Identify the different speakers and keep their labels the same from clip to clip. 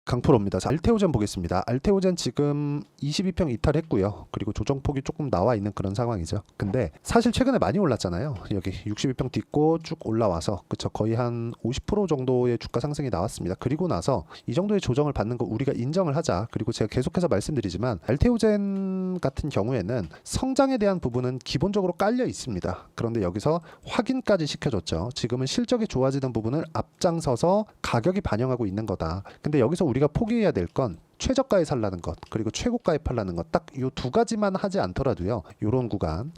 Speaker 1: 강프로입니다. 자, 알테오젠 보겠습니다. 알테오젠 지금 22평 이탈했고요. 그리고 조정폭이 조금 나와 있는 그런 상황이죠. 근데 사실 최근에 많이 올랐잖아요. 여기 62평 딛고 쭉 올라와서 그쵸, 거의 한 50% 정도의 주가 상승이 나왔습니다. 그리고 나서 이 정도의 조정을 받는 거 우리가 인정을 하자. 그리고 제가 계속해서 말씀드리지만 알테오젠 같은 경우에는 성장에 대한 부분은 기본적으로 깔려 있습니다. 그런데 여기서 확인까지 시켜줬죠. 지금은 실적이 좋아지는 부분을 앞장서서 가격이 반영하고 있는 거다. 근데 여기서 우리가 포기해야 될 건 최저가에 살라는 것, 그리고 최고가에 팔라는 것, 딱 이 두 가지만 하지 않더라도요. 요런 구간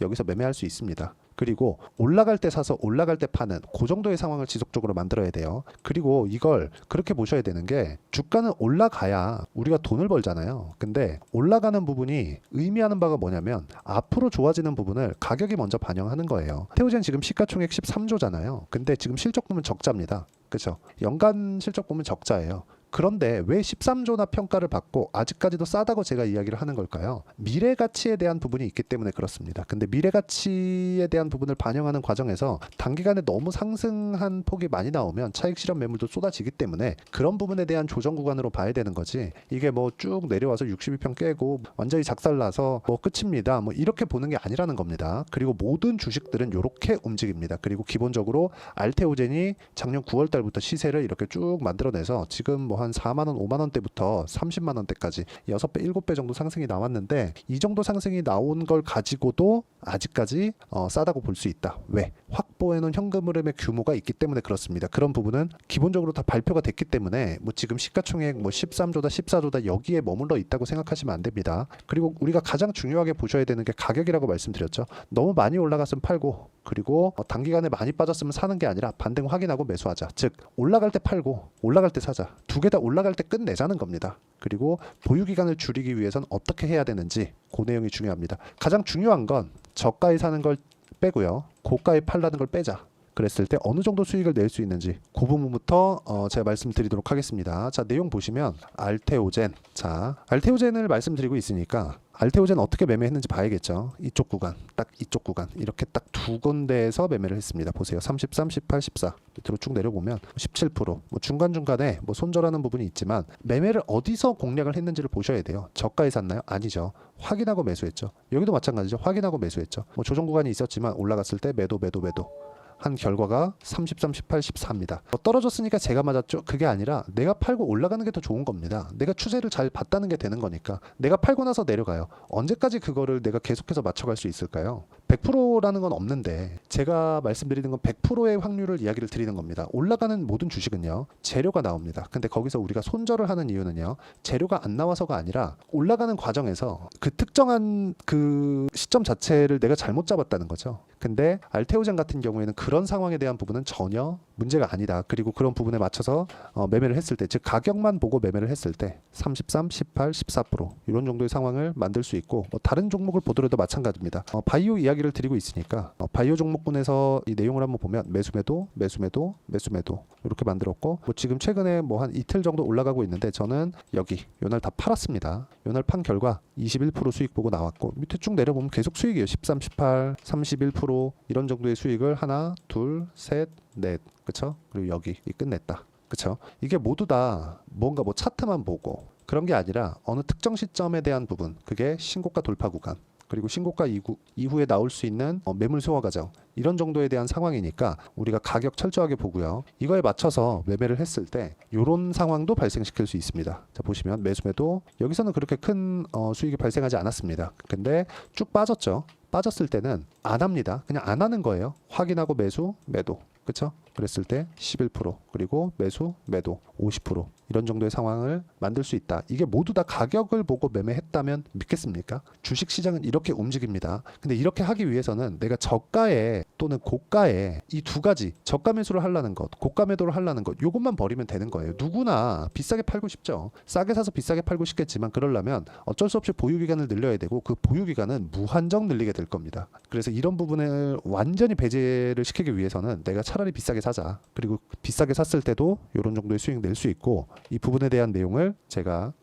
Speaker 1: 여기서 매매할 수 있습니다. 그리고 올라갈 때 사서 올라갈 때 파는 그 정도의 상황을 지속적으로 만들어야 돼요. 그리고 이걸 그렇게 보셔야 되는 게 주가는 올라가야 우리가 돈을 벌잖아요. 근데 올라가는 부분이 의미하는 바가 뭐냐면 앞으로 좋아지는 부분을 가격이 먼저 반영하는 거예요. 테오젠 지금 시가총액 13조잖아요. 근데 지금 실적 보면 적자입니다. 그렇죠? 연간 실적 보면 적자예요. 그런데 왜 13조나 평가를 받고 아직까지도 싸다고 제가 이야기를 하는 걸까요? 미래 가치에 대한 부분이 있기 때문에 그렇습니다. 근데 미래 가치에 대한 부분을 반영하는 과정에서 단기간에 너무 상승한 폭이 많이 나오면 차익 실현 매물도 쏟아지기 때문에 그런 부분에 대한 조정 구간으로 봐야 되는 거지. 이게 뭐 쭉 내려와서 62평 깨고 완전히 작살나서 뭐 끝입니다. 뭐 이렇게 보는 게 아니라는 겁니다. 그리고 모든 주식들은 이렇게 움직입니다. 그리고 기본적으로 알테오젠이 작년 9월 달부터 시세를 이렇게 쭉 만들어내서 지금 뭐 한 4만원, 5만원대부터 30만원대까지 6배, 7배 정도 상승이 나왔는데 이 정도 상승이 나온 걸 가지고도 아직까지 싸다고 볼 수 있다. 왜? 확보해놓은 현금 흐름의 규모가 있기 때문에 그렇습니다. 그런 부분은 기본적으로 다 발표가 됐기 때문에 뭐 지금 시가총액 뭐 13조다, 14조다 여기에 머물러 있다고 생각하시면 안 됩니다. 그리고 우리가 가장 중요하게 보셔야 되는 게 가격이라고 말씀드렸죠. 너무 많이 올라갔으면 팔고 그리고 단기간에 많이 빠졌으면 사는 게 아니라 반등 확인하고 매수하자. 즉 올라갈 때 팔고 올라갈 때 사자. 두 개 다 올라갈 때 끝내자는 겁니다. 그리고 보유 기간을 줄이기 위해선 어떻게 해야 되는지 그 내용이 중요합니다. 가장 중요한 건 저가에 사는 걸 빼고요. 고가에 팔라는 걸 빼자. 그랬을 때 어느 정도 수익을 낼 수 있는지 그 부분부터 제가 말씀드리도록 하겠습니다. 자, 내용 보시면 알테오젠. 자, 알테오젠을 말씀드리고 있으니까 알테오젠 어떻게 매매했는지 봐야겠죠. 이쪽 구간, 딱 이쪽 구간 이렇게 딱 두 군데에서 매매를 했습니다. 보세요. 33, 18, 14 밑으로 쭉 내려보면 17%. 뭐 중간중간에 뭐 손절하는 부분이 있지만 매매를 어디서 공략을 했는지를 보셔야 돼요. 저가에 샀나요? 아니죠. 확인하고 매수했죠. 여기도 마찬가지죠. 확인하고 매수했죠. 뭐 조정 구간이 있었지만 올라갔을 때 매도 한 결과가 33, 18, 14입니다. 떨어졌으니까 제가 맞았죠? 그게 아니라 내가 팔고 올라가는 게 더 좋은 겁니다. 내가 추세를 잘 봤다는 게 되는 거니까. 내가 팔고 나서 내려가요. 언제까지 그거를 내가 계속해서 맞춰갈 수 있을까요? 100%라는 건 없는데 제가 말씀드리는 건 100%의 확률을 이야기를 드리는 겁니다. 올라가는 모든 주식은요. 재료가 나옵니다. 근데 거기서 우리가 손절을 하는 이유는요. 재료가 안 나와서가 아니라 올라가는 과정에서 그 특정한 그 시점 자체를 내가 잘못 잡았다는 거죠. 근데 알테오젠 같은 경우에는 그런 상황에 대한 부분은 전혀 문제가 아니다. 그리고 그런 부분에 맞춰서 매매를 했을 때, 즉 가격만 보고 매매를 했을 때 33, 18, 14% 이런 정도의 상황을 만들 수 있고 뭐 다른 종목을 보더라도 마찬가지입니다. 바이오 이야기를 드리고 있으니까 바이오 종목군에서 이 내용을 한번 보면 매수매도 이렇게 만들었고 뭐 지금 최근에 뭐 한 이틀 정도 올라가고 있는데 저는 여기 요날 다 팔았습니다. 요날 판 결과 21% 수익 보고 나왔고 밑에 쭉 내려보면 계속 수익이에요. 13, 18, 31% 이런 정도의 수익을 하나, 둘, 셋, 넷 그쵸? 그리고 여기 끝냈다. 그쵸? 이게 모두 다 뭔가 뭐 차트만 보고 그런 게 아니라 어느 특정 시점에 대한 부분 그게 신고가 돌파 구간 그리고 신고가 이후에 나올 수 있는 매물 소화 과정 이런 정도에 대한 상황이니까 우리가 가격 철저하게 보고요. 이거에 맞춰서 매매를 했을 때 이런 상황도 발생시킬 수 있습니다. 자 보시면 매수매도 여기서는 그렇게 큰 수익이 발생하지 않았습니다. 근데 쭉 빠졌죠. 빠졌을 때는 안 합니다. 그냥 안 하는 거예요. 확인하고 매수, 매도. 그쵸? 그랬을 때 11% 그리고 매수, 매도 50% 이런 정도의 상황을 만들 수 있다. 이게 모두 다 가격을 보고 매매했다면 믿겠습니까? 주식시장은 이렇게 움직입니다. 근데 이렇게 하기 위해서는 내가 저가에 또는 고가에 이 두 가지 저가 매수를 하려는 것, 고가 매도를 하려는 것 이것만 버리면 되는 거예요. 누구나 비싸게 팔고 싶죠. 싸게 사서 비싸게 팔고 싶겠지만 그러려면 어쩔 수 없이 보유기간을 늘려야 되고 그 보유기간은 무한정 늘리게 될 겁니다. 그래서 이런 부분을 완전히 배제를 시키기 위해서는 내가 차라리 비싸게 사자. 그리고 비싸게 샀을 때도 이런 정도의 수익 낼 수 있고 이 부분에 대한 내용을 제가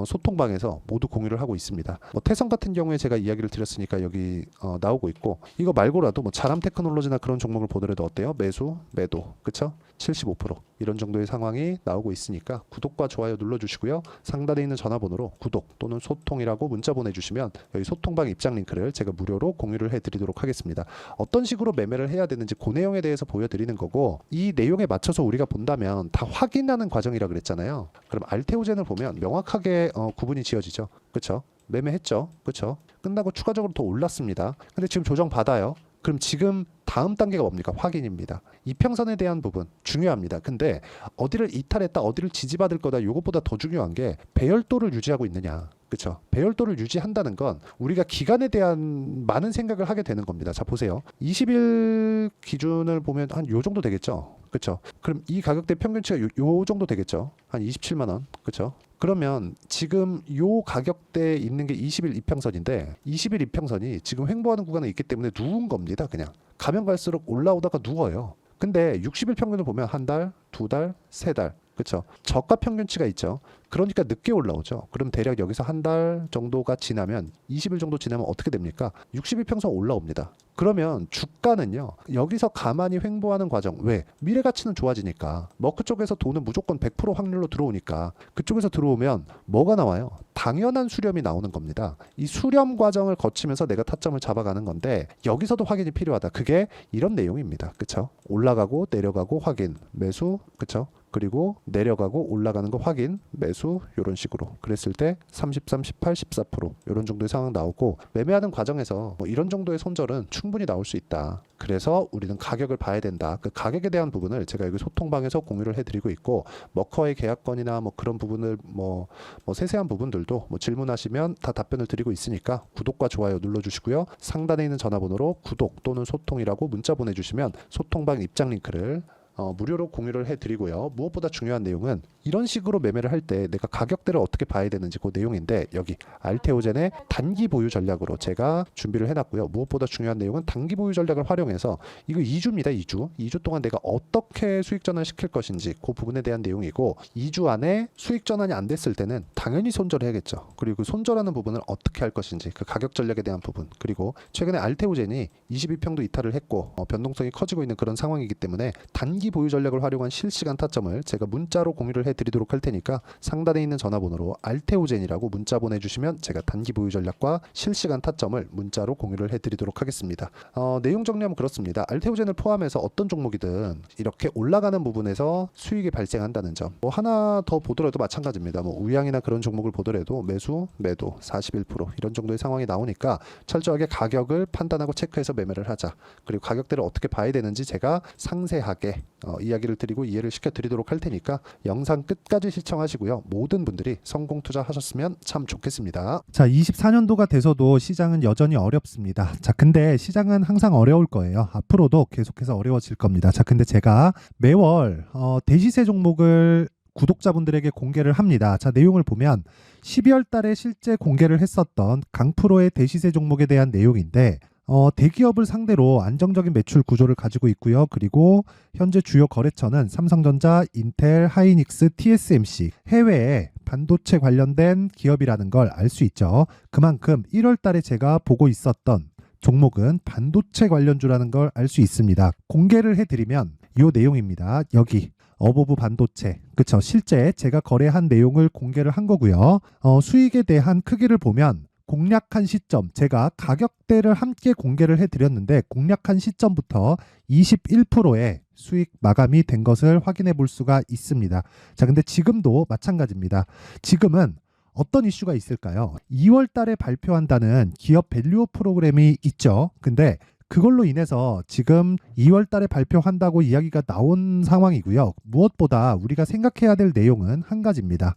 Speaker 1: 소통방에서 모두 공유를 하고 있습니다. 뭐 태성 같은 경우에 제가 이야기를 드렸으니까 여기 나오고 있고, 이거 말고라도 뭐 자람 테크놀로지나 그런 종목을 보더라도 어때요? 매수, 매도, 그쵸? 75% 이런 정도의 상황이 나오고 있으니까 구독과 좋아요 눌러주시고요. 상단에 있는 전화번호로 구독 또는 소통이라고 문자 보내주시면 여기 소통방 입장 링크를 제가 무료로 공유를 해드리도록 하겠습니다. 어떤 식으로 매매를 해야 되는지 그 내용에 대해서 보여드리는 거고, 이 내용에 맞춰서 우리가 본다면 다 확인하는 과정이라 그랬잖아요. 그럼 알테오젠을 보면 명확하게 구분이 지어지죠. 그쵸? 매매했죠. 그쵸? 끝나고 추가적으로 더 올랐습니다. 근데 지금 조정 받아요. 그럼 지금 다음 단계가 뭡니까? 확인입니다. 이평선에 대한 부분 중요합니다. 근데 어디를 이탈했다, 어디를 지지받을 거다, 이것보다 더 중요한 게 배열도를 유지하고 있느냐. 그렇죠? 배열도를 유지한다는 건 우리가 기간에 대한 많은 생각을 하게 되는 겁니다. 자, 보세요. 20일 기준을 보면 한 요 정도 되겠죠. 그렇죠? 그럼 이 가격대 평균치가 요 정도 되겠죠. 한 27만 원. 그렇죠? 그러면 지금 요 가격대에 있는 게 20일 이평선인데, 20일 이평선이 지금 횡보하는 구간에 있기 때문에 누운 겁니다. 그냥 가면 갈수록 올라오다가 누워요. 근데 60일 평균을 보면 한 달, 두 달, 세 달, 그렇죠? 저가 평균치가 있죠. 그러니까 늦게 올라오죠. 그럼 대략 여기서 한 달 정도가 지나면, 20일 정도 지나면 어떻게 됩니까? 60일 평선 올라옵니다. 그러면 주가는요, 여기서 가만히 횡보하는 과정. 왜? 미래 가치는 좋아지니까. 머크 쪽에서 돈은 무조건 100% 확률로 들어오니까 그쪽에서 들어오면 뭐가 나와요? 당연한 수렴이 나오는 겁니다. 이 수렴 과정을 거치면서 내가 타점을 잡아가는 건데, 여기서도 확인이 필요하다. 그게 이런 내용입니다. 그쵸? 올라가고 내려가고 확인, 매수, 그쵸? 그리고 내려가고 올라가는 거 확인, 매수, 이런 식으로. 그랬을 때 33, 18, 14% 이런 정도의 상황 나오고, 매매하는 과정에서 뭐 이런 정도의 손절은 충분히 나올 수 있다. 그래서 우리는 가격을 봐야 된다. 그 가격에 대한 부분을 제가 여기 소통방에서 공유를 해드리고 있고, 머커의 계약권이나 뭐 그런 부분을 뭐 세세한 부분들도 뭐 질문하시면 다 답변을 드리고 있으니까 구독과 좋아요 눌러주시고요. 상단에 있는 전화번호로 구독 또는 소통이라고 문자 보내주시면 소통방 입장 링크를 무료로 공유를 해드리고요. 무엇보다 중요한 내용은 이런 식으로 매매를 할 때 내가 가격대를 어떻게 봐야 되는지 그 내용인데, 여기 알테오젠의 단기 보유 전략으로 제가 준비를 해놨고요. 무엇보다 중요한 내용은 단기 보유 전략을 활용해서, 이거 2주입니다. 2주 동안 내가 어떻게 수익 전환 시킬 것인지 그 부분에 대한 내용이고, 2주 안에 수익 전환이 안 됐을 때는 당연히 손절해야겠죠. 그리고 손절하는 부분을 어떻게 할 것인지 그 가격 전략에 대한 부분, 그리고 최근에 알테오젠이 22평도 이탈을 했고 변동성이 커지고 있는 그런 상황이기 때문에 단기 보유 전략을 활용한 실시간 타점을 제가 문자로 공유를 해드리도록 할 테니까, 상단에 있는 전화번호로 알테오젠이라고 문자 보내주시면 제가 단기 보유 전략과 실시간 타점을 문자로 공유를 해드리도록 하겠습니다. 내용 정리하면 그렇습니다. 알테오젠을 포함해서 어떤 종목이든 이렇게 올라가는 부분에서 수익이 발생한다는 점, 뭐 하나 더 보더라도 마찬가지입니다. 뭐 우양이나 그런 종목을 보더라도 매수, 매도 41% 이런 정도의 상황이 나오니까 철저하게 가격을 판단하고 체크해서 매매를 하자. 그리고 가격대를 어떻게 봐야 되는지 제가 상세하게 이야기를 드리고 이해를 시켜드리도록 할 테니까 영상 끝까지 시청하시고요. 모든 분들이 성공 투자하셨으면 참 좋겠습니다.
Speaker 2: 자, 24년도가 돼서도 시장은 여전히 어렵습니다. 자, 근데 시장은 항상 어려울 거예요. 앞으로도 계속해서 어려워질 겁니다. 자, 근데 제가 매월 대시세 종목을 구독자분들에게 공개를 합니다. 자, 내용을 보면 12월 달에 실제 공개를 했었던 강프로의 대시세 종목에 대한 내용인데, 대기업을 상대로 안정적인 매출 구조를 가지고 있고요. 그리고 현재 주요 거래처는 삼성전자, 인텔, 하이닉스, TSMC, 해외에 반도체 관련된 기업이라는 걸 알 수 있죠. 그만큼 1월 달에 제가 보고 있었던 종목은 반도체 관련주라는 걸 알 수 있습니다. 공개를 해드리면 이 내용입니다. 여기 어보브 반도체, 그쵸? 실제 제가 거래한 내용을 공개를 한 거고요. 수익에 대한 크기를 보면 공략한 시점, 제가 가격대를 함께 공개를 해드렸는데 공략한 시점부터 21%의 수익 마감이 된 것을 확인해 볼 수가 있습니다. 자, 근데 지금도 마찬가지입니다. 지금은 어떤 이슈가 있을까요? 2월 달에 발표한다는 기업 밸류업 프로그램이 있죠. 근데 그걸로 인해서 지금 2월 달에 발표한다고 이야기가 나온 상황이고요. 무엇보다 우리가 생각해야 될 내용은 한 가지입니다.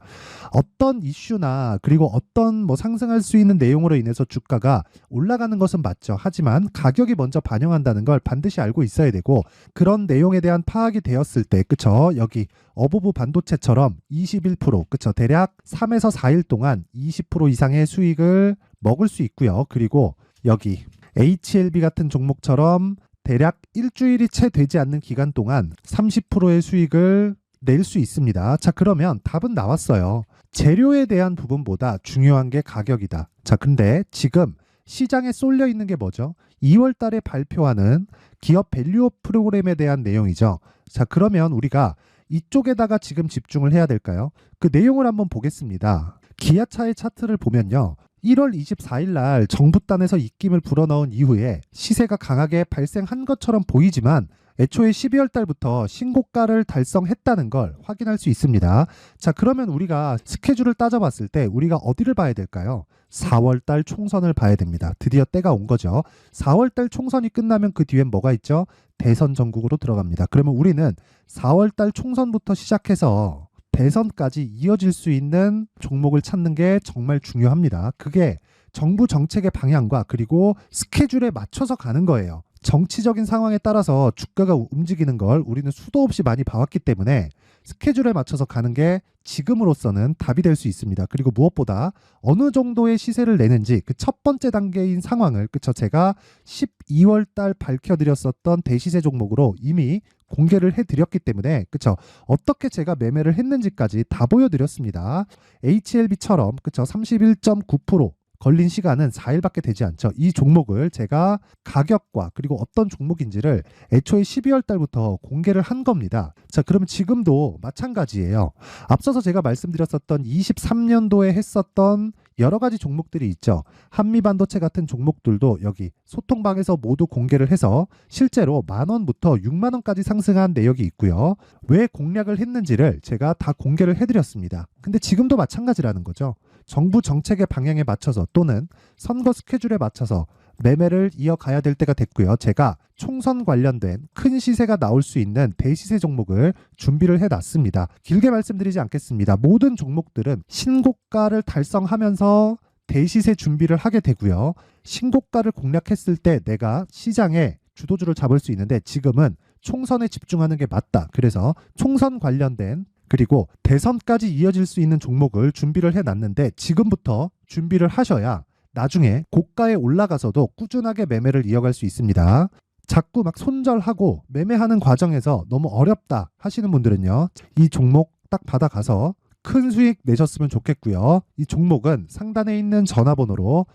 Speaker 2: 어떤 이슈나 그리고 어떤 상승할 수 있는 내용으로 인해서 주가가 올라가는 것은 맞죠. 하지만 가격이 먼저 반영한다는 걸 반드시 알고 있어야 되고, 그런 내용에 대한 파악이 되었을 때, 그쵸? 여기 어보브 반도체처럼 21%, 그쵸? 대략 3에서 4일 동안 20% 이상의 수익을 먹을 수 있고요. 그리고 여기 HLB 같은 종목처럼 대략 일주일이 채 되지 않는 기간 동안 30%의 수익을 낼 수 있습니다. 자, 그러면 답은 나왔어요. 재료에 대한 부분보다 중요한 게 가격이다. 자, 근데 지금 시장에 쏠려 있는 게 뭐죠? 2월 달에 발표하는 기업 밸류업 프로그램에 대한 내용이죠. 자, 그러면 우리가 이쪽에다가 지금 집중을 해야 될까요? 그 내용을 한번 보겠습니다. 기아차의 차트를 보면요. 1월 24일 날 정부단에서 입김을 불어넣은 이후에 시세가 강하게 발생한 것처럼 보이지만 애초에 12월 달부터 신고가를 달성했다는 걸 확인할 수 있습니다. 자, 그러면 우리가 스케줄을 따져봤을 때 우리가 어디를 봐야 될까요? 4월 달 총선을 봐야 됩니다. 드디어 때가 온 거죠. 4월 달 총선이 끝나면 그 뒤엔 뭐가 있죠? 대선 전국으로 들어갑니다. 그러면 우리는 4월 달 총선부터 시작해서 대선까지 이어질 수 있는 종목을 찾는 게 정말 중요합니다. 그게 정부 정책의 방향과 그리고 스케줄에 맞춰서 가는 거예요. 정치적인 상황에 따라서 주가가 움직이는 걸 우리는 수도 없이 많이 봐왔기 때문에 스케줄에 맞춰서 가는 게 지금으로서는 답이 될 수 있습니다. 그리고 무엇보다 어느 정도의 시세를 내는지 그 첫 번째 단계인 상황을 그쵸 제가 12월 달 밝혀드렸었던 대시세 종목으로 이미 공개를 해드렸기 때문에 그쵸 어떻게 제가 매매를 했는지까지 다 보여드렸습니다. HLB처럼 그쵸 31.9% 걸린 시간은 4일밖에 되지 않죠. 이 종목을 제가 가격과 그리고 어떤 종목인지를 애초에 12월 달부터 공개를 한 겁니다. 자, 그러면 지금도 마찬가지예요. 앞서서 제가 말씀드렸었던 23년도에 했었던 여러 가지 종목들이 있죠. 한미반도체 같은 종목들도 여기 소통방에서 모두 공개를 해서 실제로 10,000원부터 60,000원까지 상승한 내역이 있고요. 왜 공략을 했는지를 제가 다 공개를 해드렸습니다. 근데 지금도 마찬가지라는 거죠. 정부 정책의 방향에 맞춰서 또는 선거 스케줄에 맞춰서 매매를 이어가야 될 때가 됐고요. 제가 총선 관련된 큰 시세가 나올 수 있는 대시세 종목을 준비를 해놨습니다. 길게 말씀드리지 않겠습니다. 모든 종목들은 신고가를 달성하면서 대시세 준비를 하게 되고요. 신고가를 공략했을 때 내가 시장에 주도주를 잡을 수 있는데 지금은 총선에 집중하는 게 맞다. 그래서 총선 관련된 그리고 대선까지 이어질 수 있는 종목을 준비를 해놨는데 지금부터 준비를 하셔야 나중에 고가에 올라가서도 꾸준하게 매매를 이어갈 수 있습니다. 자꾸 막 손절하고 매매하는 과정에서 너무 어렵다 하시는 분들은요. 이 종목 딱 받아가서 큰 수익 내셨으면 좋겠고요. 이 종목은 상단에 있는 전화번호로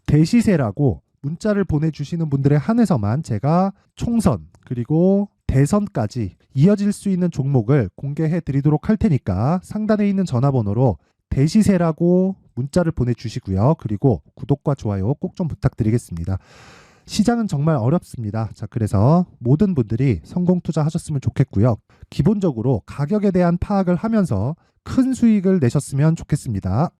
Speaker 2: 대시세라고 문자를 보내주시는 분들에 한해서만 제가 총선 그리고 대선까지 이어질 수 있는 종목을 공개해 드리도록 할 테니까 상단에 있는 전화번호로 대시세라고 문자를 보내주시고요. 그리고 구독과 좋아요 꼭 좀 부탁드리겠습니다. 시장은 정말 어렵습니다. 자, 그래서 모든 분들이 성공 투자하셨으면 좋겠고요. 기본적으로 가격에 대한 파악을 하면서 큰 수익을 내셨으면 좋겠습니다.